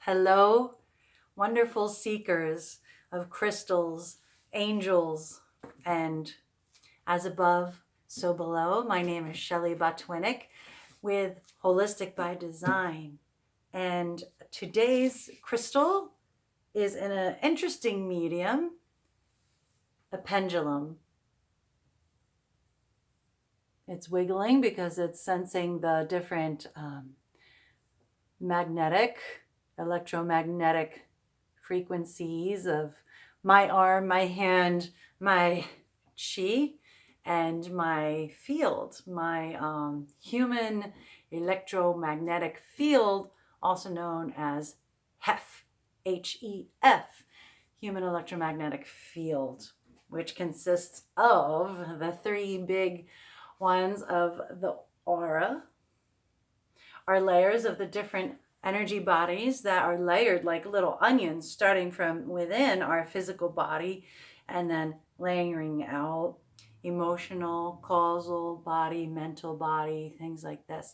Hello, wonderful seekers of crystals, angels, and as above, so below. My name is Shelley Botwinick with Holistic by Design. And today's crystal is in an interesting medium, a pendulum. It's wiggling because it's sensing the different electromagnetic frequencies of my arm, my hand, my chi, and my field, my human electromagnetic field, also known as HEF, H-E-F, human electromagnetic field, which consists of the three big ones of the aura, are layers of the different energy bodies that are layered like little onions, starting from within our physical body and then layering out emotional, causal body, mental body, things like this.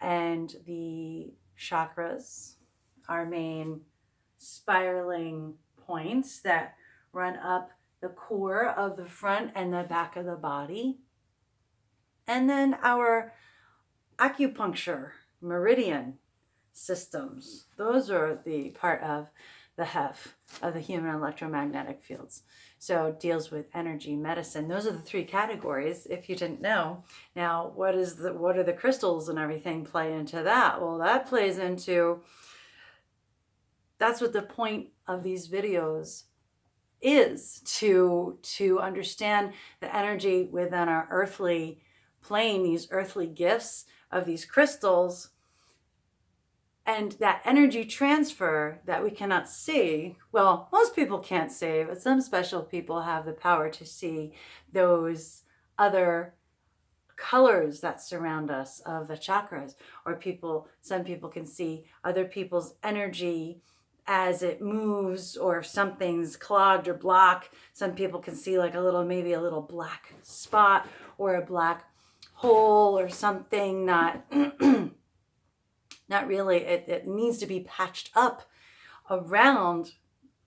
And the chakras, our main spiraling points that run up the core of the front and the back of the body. And then our acupuncture meridian systems. Those are the part of the HEF, of the human electromagnetic fields. So it deals with energy, medicine. Those are the three categories, if you didn't know. Now, what are the crystals and everything play into that? Well, that plays into, that's what the point of these videos is, to understand the energy within our earthly plane, these earthly gifts of these crystals, and that energy transfer that we cannot see. Well, most people can't see, but some special people have the power to see those other colors that surround us of the chakras, or some people can see other people's energy as it moves, or if something's clogged or blocked. Some people can see like maybe a little black spot or a black hole or something not really, it needs to be patched up around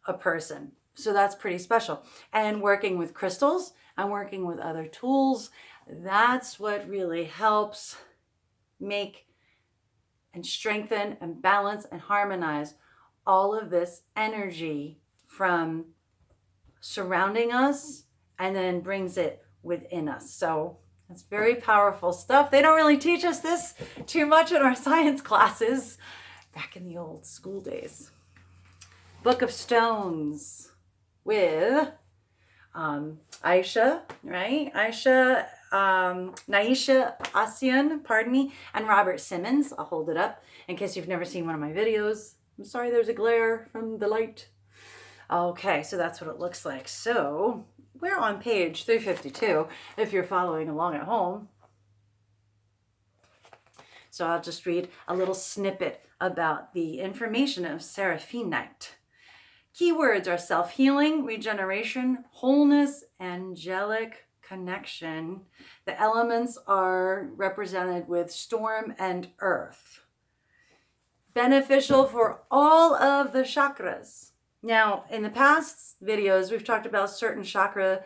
a person. So that's pretty special. And working with crystals and working with other tools, that's what really helps make and strengthen and balance and harmonize all of this energy from surrounding us and then brings it within us. So it's very powerful stuff. They don't really teach us this too much in our science classes back in the old school days. Book of Stones with Aisha, right? Naisha Asian, pardon me, and Robert Simmons. I'll hold it up in case you've never seen one of my videos. I'm sorry, there's a glare from the light. Okay, so that's what it looks like. So we're on page 352 if you're following along at home. So I'll just read a little snippet about the information of Seraphinite. Keywords are self-healing, regeneration, wholeness, angelic connection. The elements are represented with storm and earth. Beneficial for all of the chakras. Now, in the past videos, we've talked about certain chakra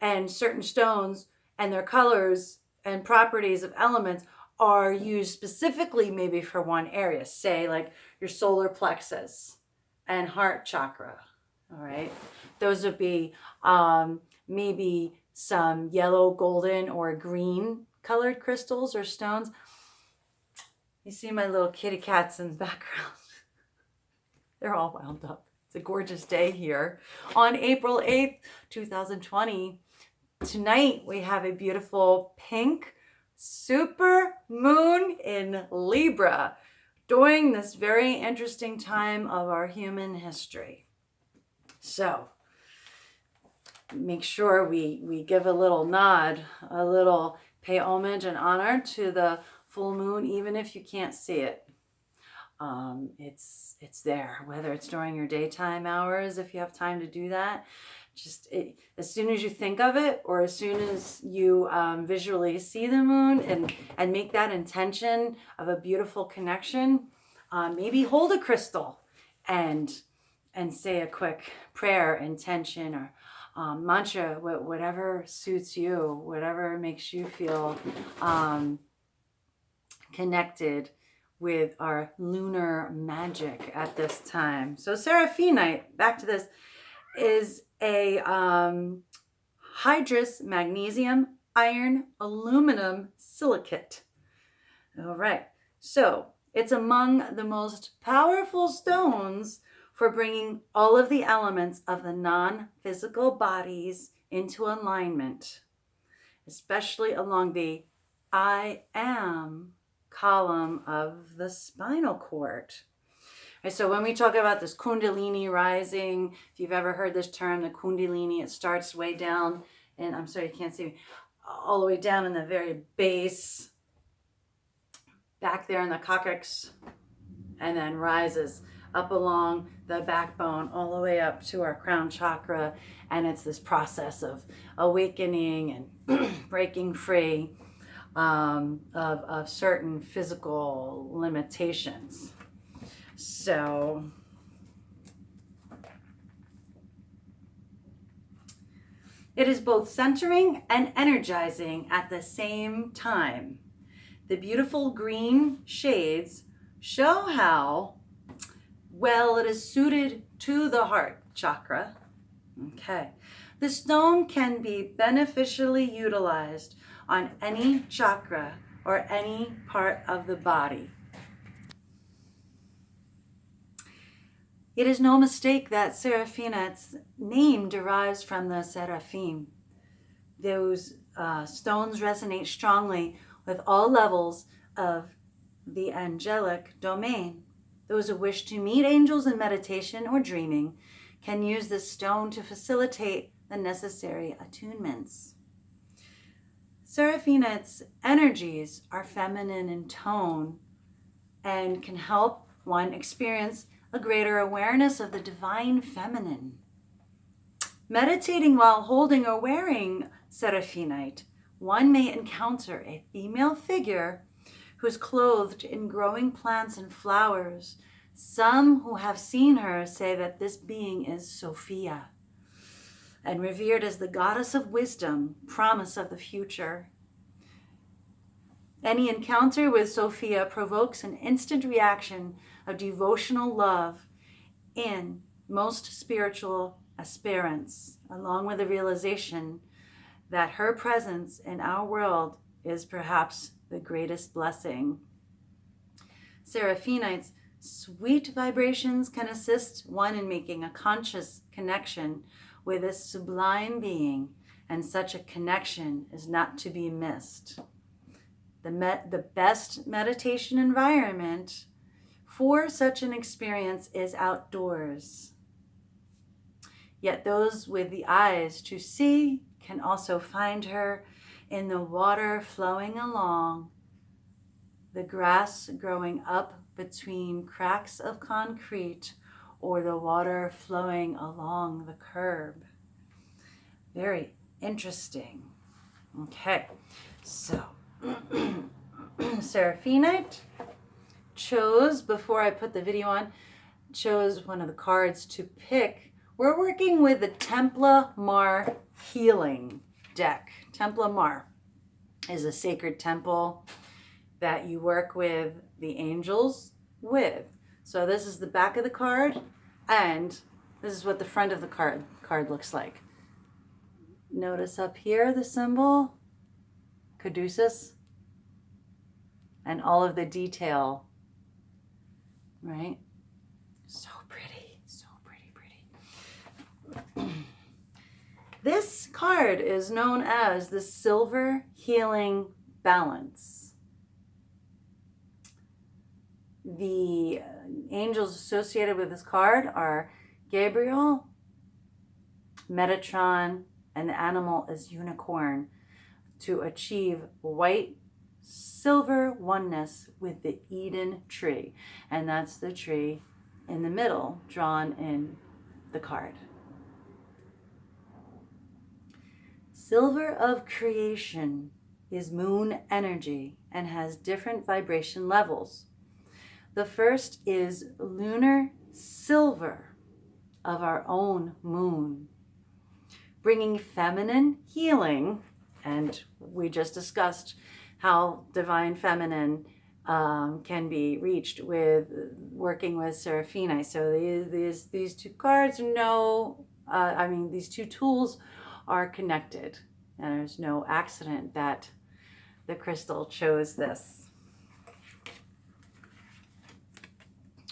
and certain stones and their colors and properties of elements are used specifically maybe for one area, say like your solar plexus and heart chakra, all right? Those would be maybe some yellow, golden, or green colored crystals or stones. You see my little kitty cats in the background. They're all wound up. It's a gorgeous day here on April 8th, 2020. Tonight we have a beautiful pink super moon in Libra during this very interesting time of our human history. So make sure we give a little nod, a little pay homage and honor to the full moon, even if you can't see it. It's there, whether it's during your daytime hours, if you have time to do that. As soon as you think of it, or as soon as you visually see the moon and make that intention of a beautiful connection, maybe hold a crystal and say a quick prayer, intention, or mantra, whatever suits you, whatever makes you feel connected with our lunar magic at this time. So Seraphinite, back to this, is a hydrous magnesium, iron, aluminum silicate. All right, so it's among the most powerful stones for bringing all of the elements of the non-physical bodies into alignment, especially along the I am column of the spinal cord. Right, so when we talk about this Kundalini rising, if you've ever heard this term, the Kundalini, it starts way down, and I'm sorry, you can't see me, all the way down in the very base, back there in the coccyx, and then rises up along the backbone all the way up to our crown chakra. And it's this process of awakening and breaking free of certain physical limitations. So it is both centering and energizing at the same time. The beautiful green shades show how well it is suited to the heart chakra. Okay. The stone can be beneficially utilized on any chakra or any part of the body. It is no mistake that Seraphinite's name derives from the seraphim. Those stones resonate strongly with all levels of the angelic domain. Those who wish to meet angels in meditation or dreaming can use this stone to facilitate the necessary attunements. Seraphinite's energies are feminine in tone and can help one experience a greater awareness of the divine feminine. Meditating while holding or wearing Seraphinite, one may encounter a female figure who is clothed in growing plants and flowers. Some who have seen her say that this being is Sophia, and revered as the goddess of wisdom, promise of the future. Any encounter with Sophia provokes an instant reaction of devotional love in most spiritual aspirants, along with the realization that her presence in our world is perhaps the greatest blessing. Seraphinite's sweet vibrations can assist one in making a conscious connection with this sublime being, and such a connection is not to be missed. The best meditation environment for such an experience is outdoors. Yet those with the eyes to see can also find her in the water flowing along, the grass growing up between cracks of concrete, or the water flowing along the curb. Very interesting. Okay, so Seraphinite chose, before I put the video on, chose one of the cards to pick. We're working with the Templa Mar healing deck. Templa Mar is a sacred temple that you work with the angels with. So this is the back of the card, and this is what the front of the card looks like. Notice up here the symbol, caduceus, and all of the detail, right? So pretty, so pretty, pretty. This card is known as the Silver Healing Balance. The angels associated with this card are Gabriel, Metatron, and the animal is unicorn, to achieve white silver oneness with the Eden tree. And that's the tree in the middle drawn in the card. Silver of creation is moon energy and has different vibration levels. The first is lunar silver of our own moon, bringing feminine healing. And we just discussed how divine feminine can be reached with working with Seraphinite. So these two cards these two tools are connected, and there's no accident that the crystal chose this.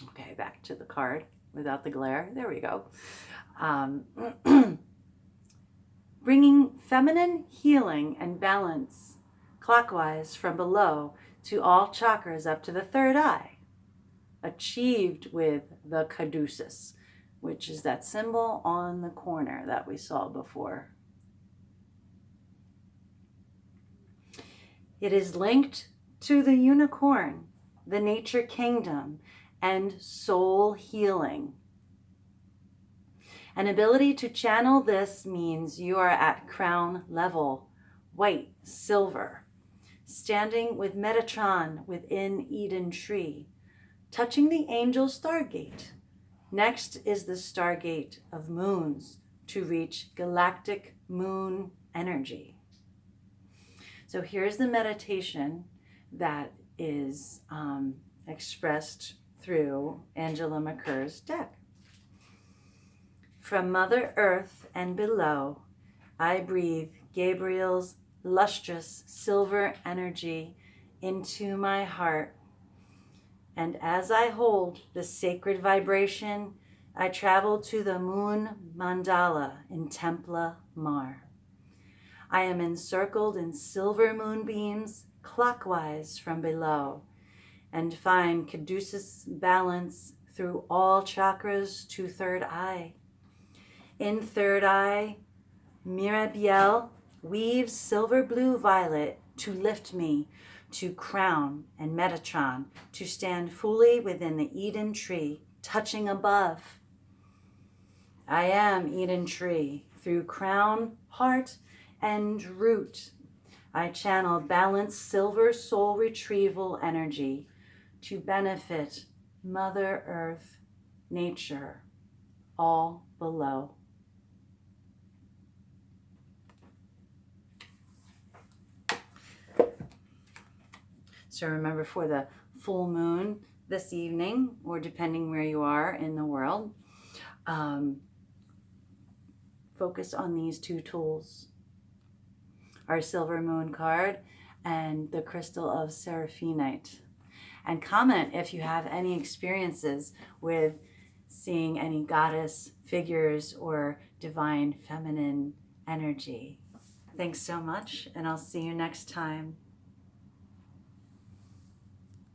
Okay, back to the card without the glare. There we go. Bringing feminine healing and balance clockwise from below to all chakras up to the third eye, achieved with the caduceus, which is that symbol on the corner that we saw before. It is linked to the unicorn, the nature kingdom, and soul healing. An ability to channel this means you are at crown level, white, silver, standing with Metatron within Eden tree, touching the angel stargate. Next is the stargate of moons to reach galactic moon energy. So here's the meditation that is expressed through Angela McCur's deck. From Mother Earth and below, I breathe Gabriel's lustrous silver energy into my heart. And as I hold the sacred vibration, I travel to the moon mandala in Templa Mar. I am encircled in silver moonbeams clockwise from below, and find caduceus balance through all chakras to third eye. In third eye, Mirabelle weaves silver blue violet to lift me to crown, and Metatron to stand fully within the Eden tree, touching above. I am Eden tree through crown, heart, and root. I channel balanced silver soul retrieval energy to benefit Mother Earth, nature, all below. So remember, for the full moon this evening, or depending where you are in the world, focus on these two tools. Our silver moon card and the crystal of Seraphinite. And comment if you have any experiences with seeing any goddess figures or divine feminine energy. Thanks so much, and I'll see you next time.